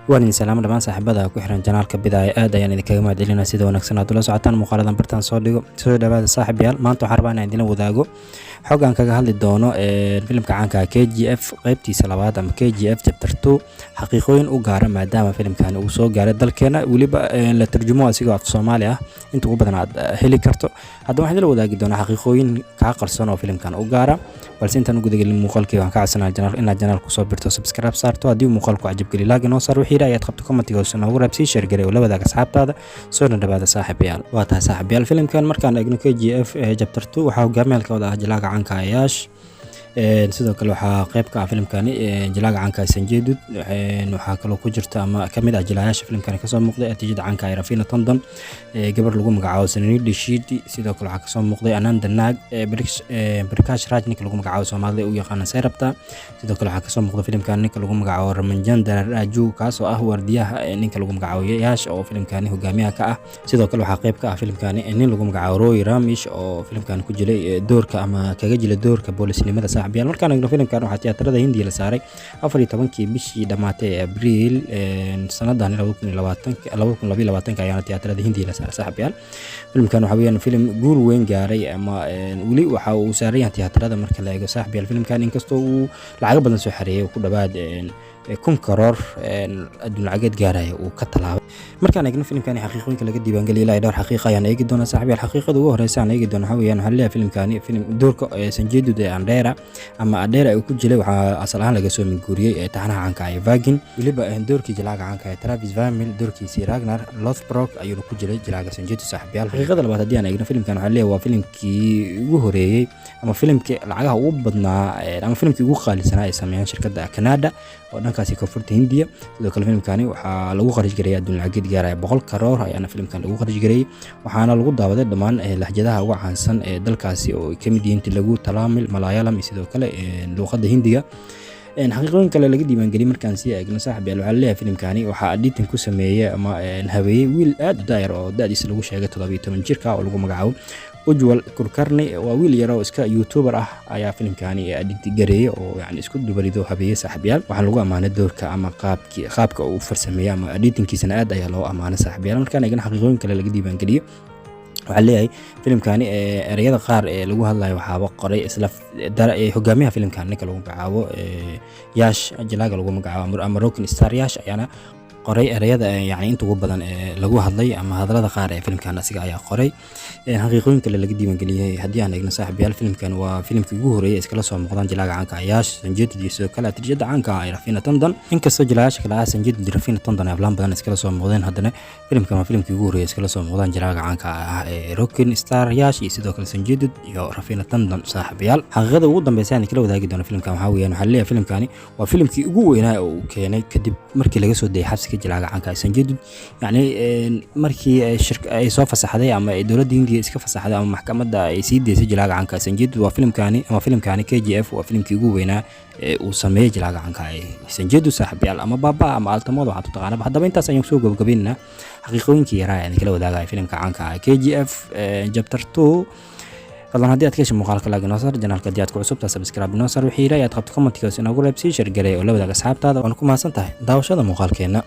waan salaam dhamaan saaxiibada ku xiran janaalka bidaaya aad ayaan idinkaga mahadcelinaa sida wanaagsan aad ula socotaan muuqaaladan bartaan soo dhigo soo dhawaada saaxiibayaal maanta waxaan rabaa inaan idin wadaago xog aan kaga hadli doono filimka caanka KGF qaybtiisa labaad ama KGF chapter 2 xaqiiqooyin u gaar ah maadaama filimkan uu soo gaaray dalkeena waliba la tarjumo asigoo af Soomaali ah inta ugu badan aad heli karto hadda waxaan idin wadaagi doonaa xaqiiqooyin ka qarsoon oo filimkan u gaar ah balse intaan ugu dagalin muuqaalkii waan ka codsanaa janaalku soo birto subscribe saarto haddii muuqaalku cajab geli laakiin oo sar wixii ayaad qabto commentiga oo noogu raabsi share garay oo la wadaaga asxaabtaada soo dhawaada saaxiibayaal waa tahay saaxiibayaal filimkan markaan eegno KGF chapter 2 waxa hogaamiyalka wada ah Jalaaga caanka Ayaash sidoo kale waxa qayb ka ah filimkani Jalaaga caanka Sanjeedud waxa kale ku jirta ama kamid ah jilayaasha filimkani ka soo muuqday atijada caanka ay Rafina Tondon gabar lagu magacaabo Sanani Dishiti sidoo kale waxa ka soo muuqday Ananda Naag Prakash Raj ninka lagu magacaabo Soomaalida u yaqaan Sayrabta sidoo kale waxa ka soo muuqday filimkani ninka lagu magacaabo Ramanjan Daraju kaas oo ah wardiyaha ninka lagu magacaabo Yaash oo filimkani hogaamiyaha ka ah sidoo kale waxa qayb ka ah filimkani nin lagu magacaabo Roy Ramish oo filimkani ku jilay doorka ama kaga jilay doorka boolisnimada saaxiibayaal markaan eegno filimkan waxa tiyaatarada Hindiya la saaray 14 bishii dhamaatay Abriil sanadan 2022 ayaana tiyaatarada Hindiya la saaray saaxiibayaal filimkan waxa weeyaan filim guul weyn gaaray ama wali waxa uu saaray tiyaatarada marka la eego saaxiibayaal filimkan inkastoo uu lacag badan soo xareeyay ku dhawaad 1 karoor adduun lacageed gaaray uu ka talaabay markaan eegno filimkani xaqiiqooyinka laga diiwaan galiyay ilaa dhowr xaqiiqo ayaan eegi doonaa saaxiibayaal xaqiiqada ugu horeysa aan eegi doono waxa weeyaan waxa leeyahay filimkani film doorka Sanjeedud ee Andera ama Andera ay ku jilay waxa asal ahaan laga soo minguuriyay taxanaha caanka ah Vagin waliba doorkii Jalaaga caanka ah Travis Fimmel doorkiisa Ragnar Lothbrok ayuu ku jilay Jalaaga Sanjeedud saaxiibayaal xaqiiqada labaad haddii aan eegno filimkan waxa leeyahay waa filimkii ugu horeeyay ama filimkii lacagaha ugu badnaa ama filimkii ugu qaalisanaa ee sameeyay shirkadda Canada oo dhankaasi koonfurta Hindiya sidoo kale filimkani waxa lagu qarash gareeyay adduun lacageed gaaray 100 karoor ayaana filimkan lagu qarash gareeyay waxaana lagu daawaday dhammaan lahjadaha ugu caansan ee dalkaasi oo ka mid yihiin Telugu Tamil Malayalam sidoo kale luqadda Hindiga xaqiiqooyin kale laga diiwaan galiyay markaan si eegno saaxiibayaal waxa leeyahay filimkani waxa editing ku sameeyay ama habeeyay wiil aad u daayar oo daadiisa lagu sheegay 17 jirka oo lagu magacaabo Ujwal Kulkarni waa wiil yar oo iska YouTuber ah ayaa filimkani edit gareeyay oo yani isku dubarido habeeyay saaxiibayaal waxaan lagu amaanay doorka ama qaabka uu farsameeyay ama editingkiisana aad ayaa loo amaanay saaxiibayaal markaan eegno xaqiiqooyin kale laga diiwaan galiyay waxa leeyahay filimkani erayada qaar ee lagu hadlayo waxa qoray isla hogaamiyaha filimkan ninka lagu magacaabo Yaash Jalaaga lagu magacaabo ama Rokin Star Yaash ayaana qoray erayada yani inta ugu badan lagu hadlay ama hadalada qaar ee filimkan asiga ayaa qoray xaqiiqooyin kale laga diiwaan galiyay haddii aan eegno saaxiibayaal filimkan waa filimkii ugu horeeyay iskala soo muuqdaan Jalaaga caanka Ayaash Sanjeedud iyo sidoo kale atijada caanka ah Rafina Tondon inkastoo jilayaasha kale ah Sanjeedud iyo Rafina Tondon ay aflaan badan iskala soo muuqdeen haddana filimkan waa filimkii ugu horeeyay iskala soo muuqdaan Jalaaga caanka ah Rokin Star Yaash iyo sidoo kale Sanjeedud iyo Rafina Tondon saaxiibayaal xaqiiqada ugu dambaysa aan kala wadaagi doono filimkan waxa weeyaan waxa leeyahay filimkani waa filimkii ugu weynaa oo uu keenay kadib markii laga soo dayay xabsiga Jalaaga caanka Sanjeedud yani markii ay soo fasaxday ama dawladda Hindiya iska fasaxday ama maxkamadda ay sii deysay Jalaaga caanka Sanjeedud waa filimkani KGF waa filimkii ugu weynaa uu sameeyay Jalaaga caanka Sanjeedud saaxiibayaal ama baba ama altamoodo waxa taqaanaba haddaba intaas ayaan soo gabagabeynaa xaqiiqooyinkii yaraa ee kala wadaagay filimka caanka KGF chapter 2 fadlan haddii aad ka heshay muuqaalka laga noo sar janaalka haddii aad ku cusubtahay subscribe noo sar wixii aad qabto commentiga inoogu reebsi share garay oo la wadaaga asxaabtaada waan ku mahadsantahay daawashada muuqaalkeena